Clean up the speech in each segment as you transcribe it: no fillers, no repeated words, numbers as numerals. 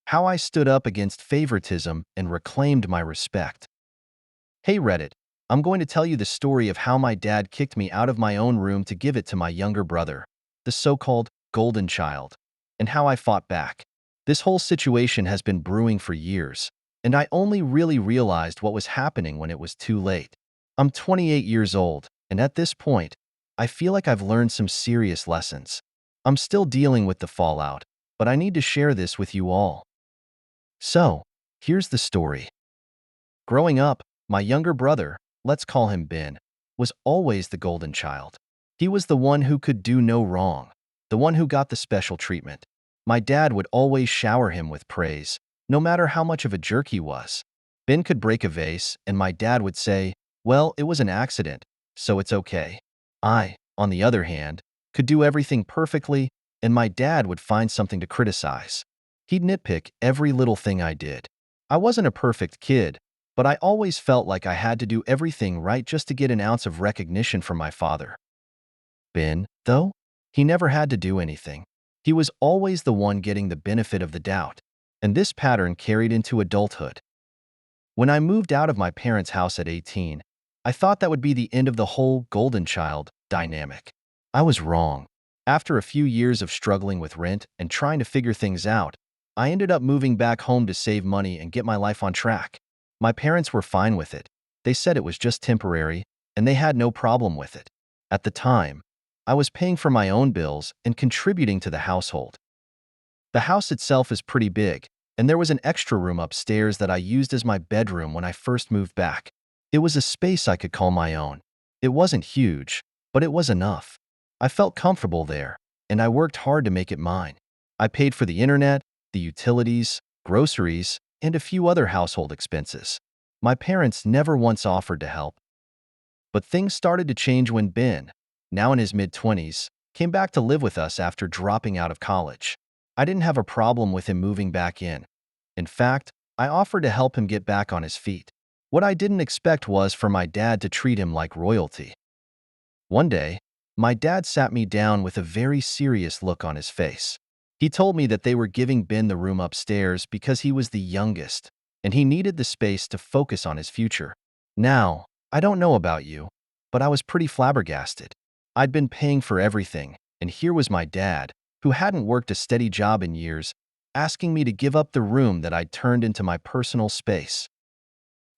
How I stood up against favoritism and reclaimed my respect. Hey Reddit, I'm going to tell you the story of how my dad kicked me out of my own room to give it to my younger brother, the so-called golden child, and how I fought back. This whole situation has been brewing for years, and I only really realized what was happening when it was too late. I'm 28 years old, and at this point, I feel like I've learned some serious lessons. I'm still dealing with the fallout, but I need to share this with you all. So, here's the story. Growing up, my younger brother, let's call him Ben, was always the golden child. He was the one who could do no wrong, the one who got the special treatment. My dad would always shower him with praise, no matter how much of a jerk he was. Ben could break a vase, and my dad would say, "Well, it was an accident, so it's okay." I, on the other hand, could do everything perfectly, and my dad would find something to criticize. He'd nitpick every little thing I did. I wasn't a perfect kid, but I always felt like I had to do everything right just to get an ounce of recognition from my father. Ben, though, he never had to do anything. He was always the one getting the benefit of the doubt, and this pattern carried into adulthood. When I moved out of my parents' house at 18, I thought that would be the end of the whole golden child dynamic. I was wrong. After a few years of struggling with rent and trying to figure things out, I ended up moving back home to save money and get my life on track. My parents were fine with it. They said it was just temporary, and they had no problem with it. At the time, I was paying for my own bills and contributing to the household. The house itself is pretty big, and there was an extra room upstairs that I used as my bedroom when I first moved back. It was a space I could call my own. It wasn't huge, but it was enough. I felt comfortable there, and I worked hard to make it mine. I paid for the internet, the utilities, groceries, and a few other household expenses. My parents never once offered to help. But things started to change when Ben, now in his mid-20s, came back to live with us after dropping out of college. I didn't have a problem with him moving back in. In fact, I offered to help him get back on his feet. What I didn't expect was for my dad to treat him like royalty. One day, my dad sat me down with a very serious look on his face. He told me that they were giving Ben the room upstairs because he was the youngest, and he needed the space to focus on his future. Now, I don't know about you, but I was pretty flabbergasted. I'd been paying for everything, and here was my dad, who hadn't worked a steady job in years, asking me to give up the room that I'd turned into my personal space.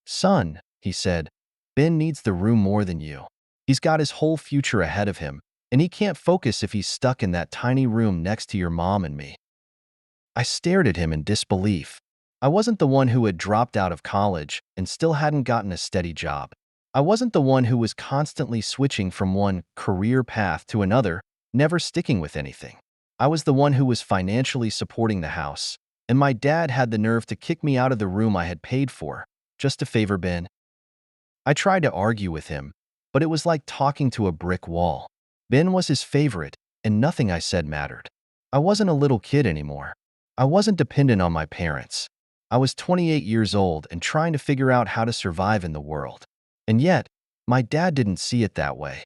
"Son," he said, "Ben needs the room more than you. He's got his whole future ahead of him, and he can't focus if he's stuck in that tiny room next to your mom and me." I stared at him in disbelief. I wasn't the one who had dropped out of college and still hadn't gotten a steady job. I wasn't the one who was constantly switching from one career path to another, never sticking with anything. I was the one who was financially supporting the house, and my dad had the nerve to kick me out of the room I had paid for, just to favor Ben. I tried to argue with him, but it was like talking to a brick wall. Ben was his favorite, and nothing I said mattered. I wasn't a little kid anymore. I wasn't dependent on my parents. I was 28 years old and trying to figure out how to survive in the world. And yet, my dad didn't see it that way.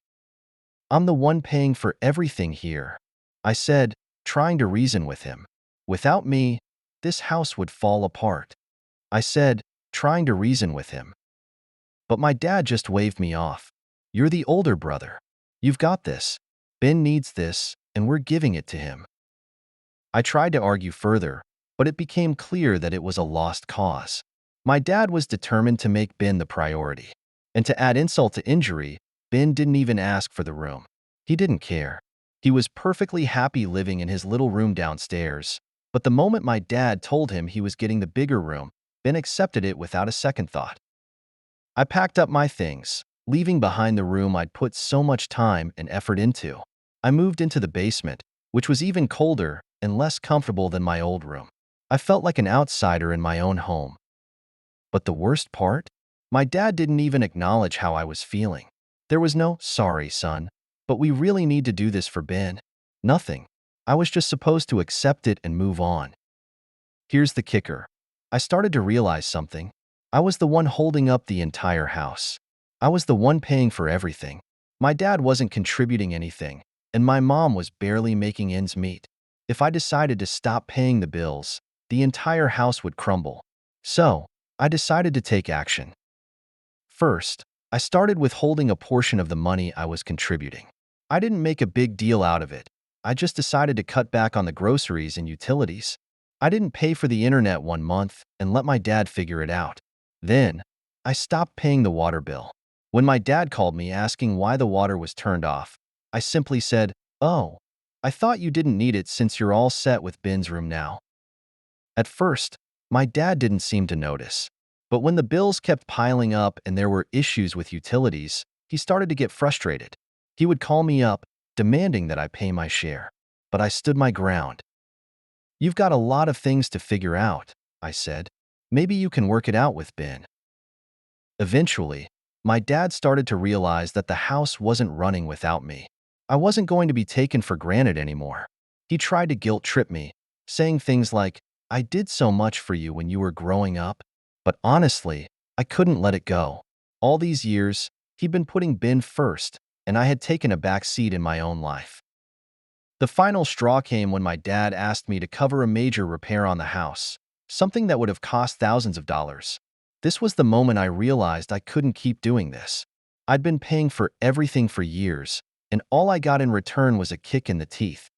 "I'm the one paying for everything here," I said, trying to reason with him. "Without me, this house would fall apart," I said, trying to reason with him. But my dad just waved me off. "You're the older brother. You've got this. Ben needs this, and we're giving it to him." I tried to argue further, but it became clear that it was a lost cause. My dad was determined to make Ben the priority. And to add insult to injury, Ben didn't even ask for the room. He didn't care. He was perfectly happy living in his little room downstairs. But the moment my dad told him he was getting the bigger room, Ben accepted it without a second thought. I packed up my things, leaving behind the room I'd put so much time and effort into. I moved into the basement, which was even colder and less comfortable than my old room. I felt like an outsider in my own home. But the worst part? My dad didn't even acknowledge how I was feeling. There was no, "Sorry, son, but we really need to do this for Ben." Nothing. I was just supposed to accept it and move on. Here's the kicker. I started to realize something. I was the one holding up the entire house. I was the one paying for everything. My dad wasn't contributing anything, and my mom was barely making ends meet. If I decided to stop paying the bills, the entire house would crumble. So, I decided to take action. First, I started withholding a portion of the money I was contributing. I didn't make a big deal out of it. I just decided to cut back on the groceries and utilities. I didn't pay for the internet 1 month and let my dad figure it out. Then, I stopped paying the water bill. When my dad called me asking why the water was turned off, I simply said, "Oh, I thought you didn't need it since you're all set with Ben's room now." At first, my dad didn't seem to notice. But when the bills kept piling up and there were issues with utilities, he started to get frustrated. He would call me up, demanding that I pay my share. But I stood my ground. "You've got a lot of things to figure out," I said. "Maybe you can work it out with Ben." Eventually, my dad started to realize that the house wasn't running without me. I wasn't going to be taken for granted anymore. He tried to guilt-trip me, saying things like, "I did so much for you when you were growing up." But honestly, I couldn't let it go. All these years, he'd been putting Ben first, and I had taken a back seat in my own life. The final straw came when my dad asked me to cover a major repair on the house, something that would have cost thousands of dollars. This was the moment I realized I couldn't keep doing this. I'd been paying for everything for years, and all I got in return was a kick in the teeth.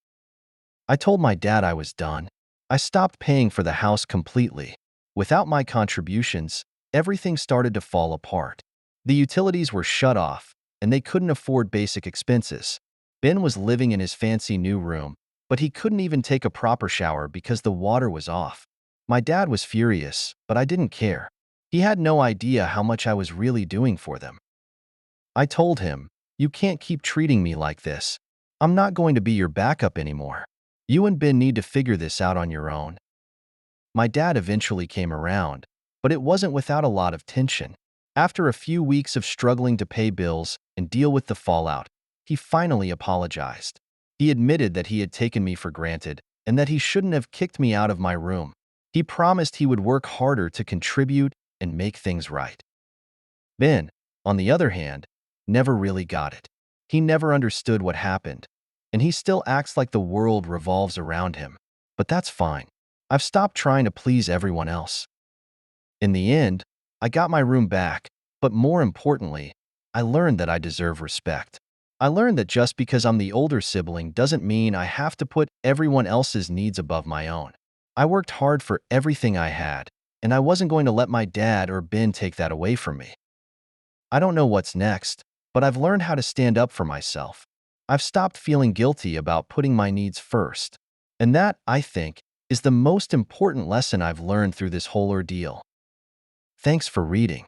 I told my dad I was done. I stopped paying for the house completely. Without my contributions, everything started to fall apart. The utilities were shut off, and they couldn't afford basic expenses. Ben was living in his fancy new room, but he couldn't even take a proper shower because the water was off. My dad was furious, but I didn't care. He had no idea how much I was really doing for them. I told him, "You can't keep treating me like this. I'm not going to be your backup anymore. You and Ben need to figure this out on your own." My dad eventually came around, but it wasn't without a lot of tension. After a few weeks of struggling to pay bills and deal with the fallout, he finally apologized. He admitted that he had taken me for granted and that he shouldn't have kicked me out of my room. He promised he would work harder to contribute and make things right. Ben, on the other hand, never really got it. He never understood what happened, and he still acts like the world revolves around him. But that's fine. I've stopped trying to please everyone else. In the end, I got my room back, but more importantly, I learned that I deserve respect. I learned that just because I'm the older sibling doesn't mean I have to put everyone else's needs above my own. I worked hard for everything I had, and I wasn't going to let my dad or Ben take that away from me. I don't know what's next, but I've learned how to stand up for myself. I've stopped feeling guilty about putting my needs first. And that, I think, is the most important lesson I've learned through this whole ordeal. Thanks for reading.